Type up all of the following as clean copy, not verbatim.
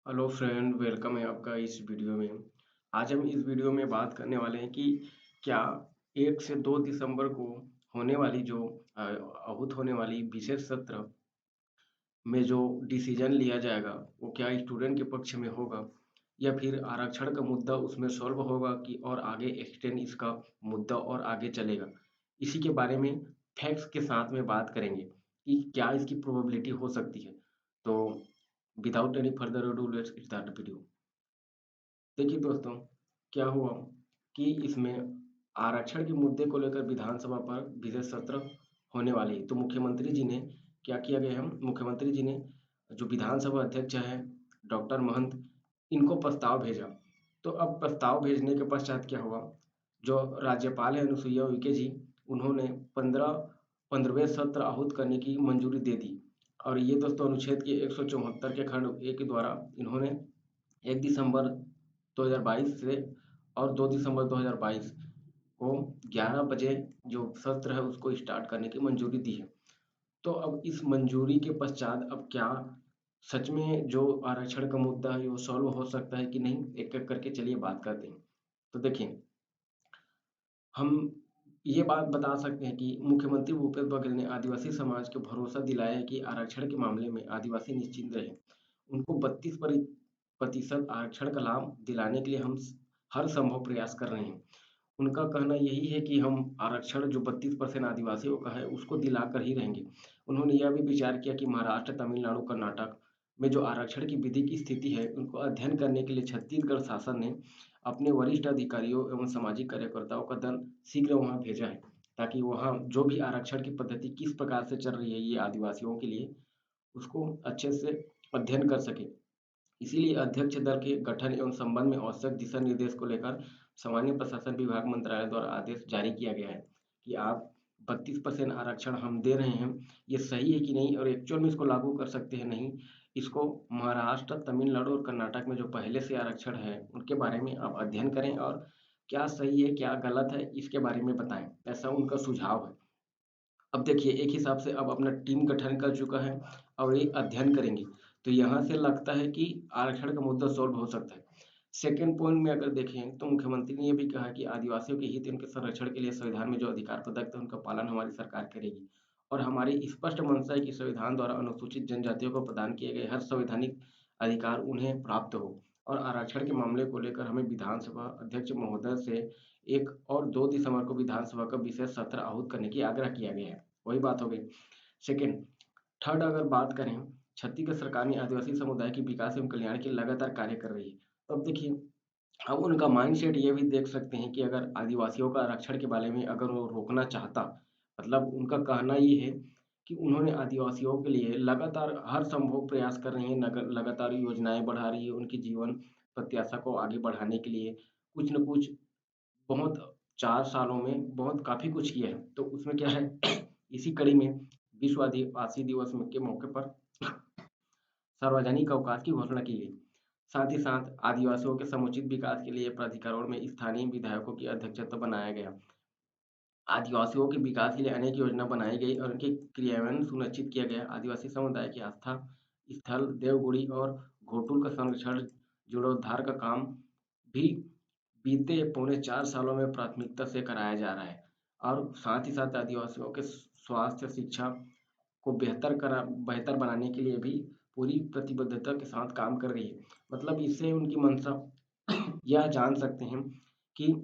Hello friend, welcome है आपका इस वीडियो में। आज हम इस वीडियो में बात करने वाले हैं कि क्या 1 से 2 दिसंबर को होने वाली जो आहूत होने वाली विशेष सत्र में जो डिसीजन लिया जाएगा, वो क्या स्टूडेंट के पक्ष में होगा या फिर आरक्षण का मुद्दा उसमें सॉल्व होगा कि और आगे एक्सटेंड इसका मुद्दा और आगे चलेगा। इसी के बारे में फैक्ट्स के साथ में बात करेंगे कि क्या इसकी प्रोबेबिलिटी हो सकती है। तो without any further ado let's start the video. देखिए दोस्तों, क्या हुआ कि इसमें आरक्षण के मुद्दे को लेकर विधानसभा पर विशेष सत्र होने वाली है। तो मुख्यमंत्री जी ने क्या किया गया है, मुख्यमंत्री जी ने जो विधानसभा अध्यक्ष है डॉक्टर महंत, इनको प्रस्ताव भेजा। तो अब प्रस्ताव भेजने के पश्चात क्या हुआ, जो राज्यपाल है अनुसुईया उइके जी, उन्होंने 15वें सत्र आहूत करने की मंजूरी दे दी। और ये दोस्तों अनुच्छेद के 174 के खंड ए के द्वारा इन्होंने 1 दिसंबर 2022 से और 2 दिसंबर 2022 को 11 बजे जो सत्र है उसको स्टार्ट करने की मंजूरी दी है। तो अब इस मंजूरी के पश्चात अब क्या सच में जो आरक्षण का मुद्दा है वो सॉल्व हो सकता है कि नहीं, एक-एक करके चलिए बात करते हैं। तो देखिए, हम ये बात बता सकते हैं कि मुख्यमंत्री भूपेश बघेल ने आदिवासी समाज को भरोसा दिलाया है कि आरक्षण के मामले में आदिवासी निश्चिंत रहे। उनको 32% आरक्षण का लाभ दिलाने के लिए हम हर संभव प्रयास कर रहे हैं। उनका कहना यही है कि हम आरक्षण जो 32% आदिवासियों का है उसको दिलाकर ही रहेंगे। उन्होंने यह भी विचार किया कि महाराष्ट्र, तमिलनाडु, कर्नाटक में जो आरक्षण की विधि की स्थिति है उनको अध्ययन करने के लिए छत्तीसगढ़ शासन ने अपने वरिष्ठ अधिकारियों एवं सामाजिक कार्यकर्ताओं का दल शीघ्र वहाँ भेजा है, ताकि वहाँ जो भी आरक्षण की पद्धति किस प्रकार से चल रही है ये आदिवासियों के लिए, उसको अच्छे से अध्ययन कर सके। इसीलिए अध्यक्ष दल के गठन एवं संबंध में आवश्यक दिशा निर्देश को लेकर सामान्य प्रशासन विभाग मंत्रालय द्वारा आदेश जारी किया गया है कि आप 32% आरक्षण हम दे रहे हैं, ये सही है कि नहीं और एक्चुअल में इसको लागू कर सकते हैं नहीं। इसको महाराष्ट्र, तमिलनाडु और कर्नाटक में जो पहले से आरक्षण है उनके बारे में आप अध्ययन करें और क्या सही है क्या गलत है इसके बारे में बताएं, ऐसा उनका सुझाव है। अब देखिए, एक हिसाब से अब अपना टीम गठन कर चुका है और ये अध्ययन करेंगे। तो यहाँ से लगता है कि आरक्षण का मुद्दा सॉल्व हो सकता है। सेकंड पॉइंट में अगर देखें तो मुख्यमंत्री ने ये भी कहा कि आदिवासियों के हित उनके संरक्षण के लिए संविधान में जो अधिकार प्रदत्त है उनका पालन हमारी सरकार करेगी। और हमारी स्पष्ट मंशा है कि संविधान द्वारा अनुसूचित जनजातियों को प्रदान किए गए हर संवैधानिक अधिकार उन्हें प्राप्त हो। और आरक्षण के मामले को लेकर हमें विधानसभा अध्यक्ष महोदय से 1 और 2 दिसंबर को विधानसभा का विशेष सत्र आहूत करने की आग्रह किया गया है। वही बात हो गई। सेकंड, थर्ड अगर बात करें, छत्तीसगढ़ सरकार ने आदिवासी समुदाय के विकास एवं कल्याण के लिए लगातार कार्य कर रही है। तो अब देखिए, अब उनका माइंडसेट ये भी देख सकते हैं कि अगर आदिवासियों का आरक्षण के बारे में अगर वो रोकना चाहता, मतलब उनका कहना ये है कि उन्होंने आदिवासियों के लिए लगातार हर संभव प्रयास कर रही हैं, लगातार योजनाएँ बढ़ा रही है, उनकी जीवन प्रत्याशा को आगे बढ़ाने के लिए कुछ न कुछ बहुत 4 सालों में बहुत काफ़ी कुछ किया है। तो उसमें क्या है इसी कड़ी में विश्व आदिवासी दिवस के मौके पर सार्वजनिक अवकाश की घोषणा की गई। साथ ही साथ आदिवासियों के समुचित विकास के लिए प्राधिकरणों में स्थानीय विधायकों की अध्यक्षता बनाया गया। आदिवासियों के विकास के लिए अनेक योजना बनाई गई और उनके क्रियान्वयन सुनिश्चित किया गया। आदिवासी समुदाय की आस्था स्थल देवगुड़ी और घोटुल का संरक्षण जीर्णोद्धार का काम भी बीते पौने 4 सालों में प्राथमिकता से कराया जा रहा है। और साथ ही साथ आदिवासियों के स्वास्थ्य, शिक्षा को बेहतर बनाने के लिए भी पूरी प्रतिबद्धता के साथ काम कर रही है। मतलब इससे उनकी मंशा यह जान सकते हैं कि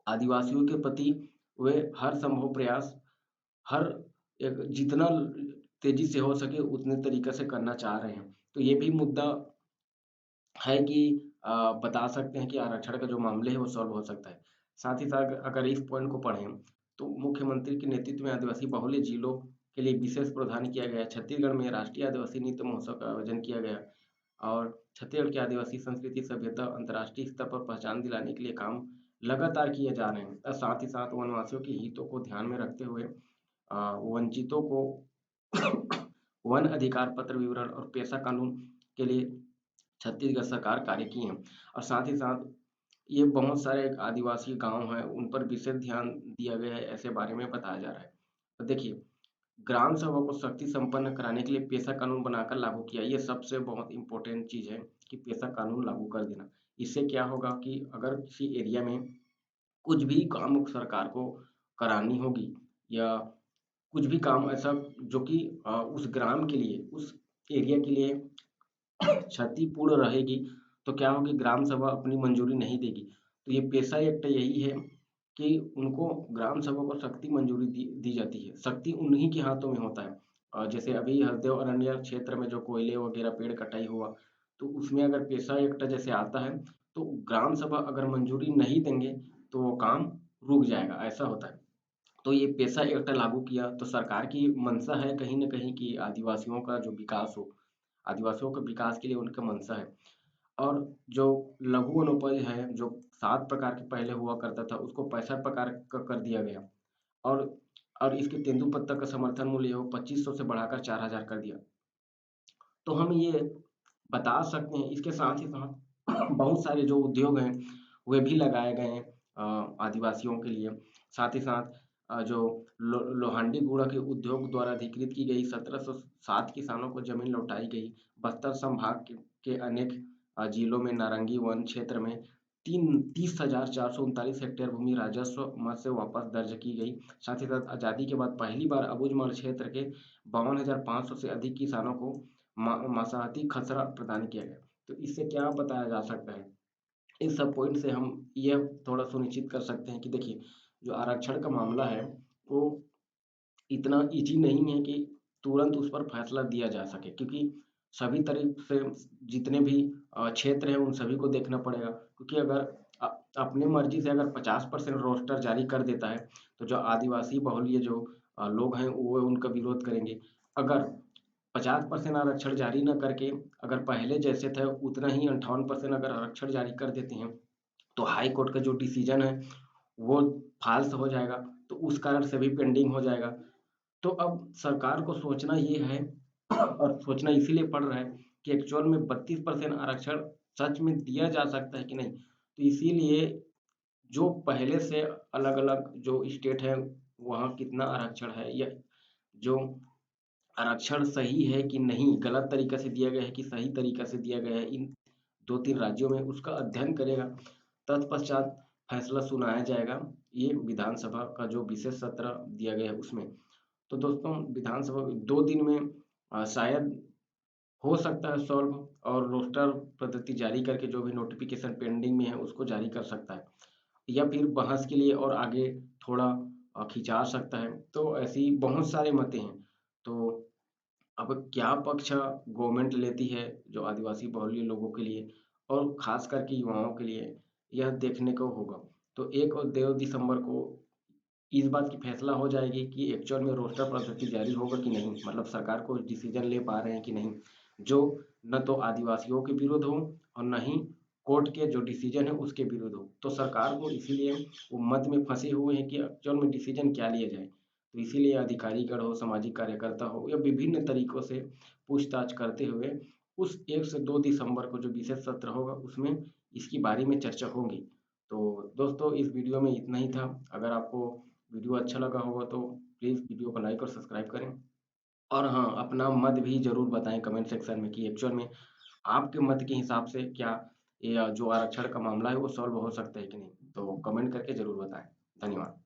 आदिवासियों के प्रति वे हर संभव प्रयास, हर एक जितना तेज़ी से हो सके उतने तरीके से करना चाह रहे हैं। तो ये भी मुद्दा है कि बता सकते हैं कि आरक्षण का जो मामले है वो सॉल्व हो सकता है। साथ ही साथ अगर इस पॉइंट को पढ़ें तो मुख्यमंत्री के नेतृत्व में आदिवासी बहुल्य जिलों के लिए विशेष प्रावधान किया गया है। छत्तीसगढ़ में राष्ट्रीय आदिवासी नृत्य महोत्सव का आयोजन किया गया और छत्तीसगढ़ की आदिवासी संस्कृति सभ्यता अंतर्राष्ट्रीय स्तर पर पहचान दिलाने के लिए काम लगातार किए जा रहे हैं। और साथ ही साथ वनवासियों के हितों को ध्यान में रखते हुए वंचितों को वन अधिकार पत्र विवरण और पेशा कानून के लिए छत्तीसगढ़ सरकार कार्य की है। और साथ ही साथ ये बहुत सारे आदिवासी गांव हैं उन पर विशेष ध्यान दिया गया है, ऐसे बारे में बताया जा रहा है। तो देखिए, ग्राम सभा को शक्ति संपन्न कराने के लिए पेशा कानून बनाकर लागू किया। ये सबसे बहुत इम्पोर्टेंट चीज़ है कि पेशा कानून लागू कर देना। इससे क्या होगा कि अगर किसी एरिया में कुछ भी काम सरकार को करानी होगी या कुछ भी काम ऐसा जो कि उस ग्राम के लिए, उस एरिया के लिए क्षतिपूर्ण रहेगी, तो क्या होगी, ग्राम सभा अपनी मंजूरी नहीं देगी। तो ये पेशा एक्ट यही है कि उनको ग्राम सभा को शक्ति मंजूरी दी जाती है। शक्ति उन्हीं के हाथों में होता है। जैसे अभी हरदेव अरण्य क्षेत्र में जो कोयले वगैरह पेड़ कटाई हुआ, तो उसमें अगर पेशा एक्ट जैसे आता है, तो ग्राम सभा अगर मंजूरी नहीं देंगे, तो वो काम रुक जाएगा, ऐसा होता है। तो ये पेशा एक्ट लागू किया, तो सरकार की मंशा है कहीं न कहीं कि आदिवासियों का जो विकास हो, आदिवासियों के विकास के लिए उनका मंशा है। और जो लघु वनोपज है, जो 7 प्रकार के पहले हुआ करता था, उसको 65 प्रकार का कर दिया गया। और इसके तेंदुपत्ता का समर्थन मूल्य वो 2500 से बढ़ाकर 4000 कर दिया। तो हम ये बता सकते हैं, इसके साथ ही साथ बहुत सारे जो उद्योग हैं, वे भी लगाए गए हैं आदिवासियों के लिए। साथ ही साथ जो लोहांडी गुड़ा के उद्योग द्वारा अधिकृत की गई 1707 किसानों को जमीन लौटाई गई। बस्तर संभाग के अनेक जिलों में नारंगी वन क्षेत्र में 30,439 हेक्टेयर भूमि राजस्व मद से वापस दर्ज की गई। साथ ही साथ आज़ादी के बाद पहली बार अबुझमाड़ क्षेत्र के 52,500 से अधिक किसानों को मासाहती खसरा प्रदान किया गया। तो इससे क्या बताया जा सकता है, इस सब पॉइंट से हम ये थोड़ा सुनिश्चित कर सकते हैं कि देखिए, जो आरक्षण का मामला है, वो इतना ईज़ी नहीं है कि तुरंत उस पर फैसला दिया जा सके, क्योंकि सभी तरफ से जितने भी क्षेत्र हैं, उन सभी को देखना पड़ेगा। क्योंकि अगर अ, अपनी मर्ज़ी से अगर 50% रोस्टर जारी कर देता है, तो जो आदिवासी बहुल्य जो लोग हैं, वो उनका विरोध करेंगे। अगर 50% आरक्षण जारी न करके अगर पहले जैसे थे उतना ही 58% अगर आरक्षण जारी कर देते हैं, तो हाई कोर्ट का जो डिसीजन है वो फ़ाल्स हो जाएगा, तो उस कारण से भी पेंडिंग हो जाएगा। तो अब सरकार को सोचना ये है और सोचना इसीलिए पड़ रहा है कि एक्चुअल में 32% आरक्षण सच में दिया जा सकता है कि नहीं? तो इसीलिए जो पहले से अलग-अलग जो स्टेट है, वहाँ कितना आरक्षण है या जो आरक्षण सही है कि नहीं, गलत तरीक़ा से दिया गया है कि सही तरीक़ा से दिया गया है, इन 2-3 राज्यों में उसका अध्ययन करेगा। तत्पश्चात फैसला सुनाया जाएगा, ये विधानसभा का जो विशेष सत्र दिया गया है उसमें। तो दोस्तों, विधानसभा 2 दिन में शायद हो सकता है सॉल्व, और रोस्टर पद्धति जारी करके जो भी नोटिफ़िकेशन पेंडिंग में है उसको जारी कर सकता है, या फिर बहस के लिए और आगे थोड़ा खिंचा सकता है। तो ऐसी बहुत सारे मतें हैं। तो अब क्या पक्ष गवर्नमेंट लेती है जो आदिवासी बहुल्य लोगों के लिए और ख़ास करके युवाओं के लिए, यह देखने को होगा। तो 1 और 2 दिसंबर को इस बात की फैसला हो जाएगी कि एक्चुअल में रोस्टर पद्धति जारी होगा कि नहीं, मतलब सरकार को डिसीजन ले पा रहे हैं कि नहीं, जो न तो आदिवासियों के विरुद्ध हो और न ही कोर्ट के जो डिसीजन है उसके विरुद्ध हो। तो सरकार को इसीलिए वो मत में फंसे हुए हैं कि एक्चुअल में डिसीजन क्या लिया जाए। तो इसीलिए अधिकारीगण हो, सामाजिक कार्यकर्ता हो, या विभिन्न तरीकों से पूछताछ करते हुए उस 1 से 2 दिसंबर को जो विशेष सत्र होगा उसमें इसके बारे में चर्चा होगी। तो दोस्तों, इस वीडियो में इतना ही था। अगर आपको वीडियो अच्छा लगा होगा तो प्लीज़ वीडियो को लाइक और सब्सक्राइब करें। और हाँ, अपना मत भी ज़रूर बताएँ कमेंट सेक्शन में कि एक्चुअल में आपके मत के हिसाब से क्या ये जो आरक्षण का मामला है वो सॉल्व हो सकता है कि नहीं? तो कमेंट करके ज़रूर बताएँ। धन्यवाद।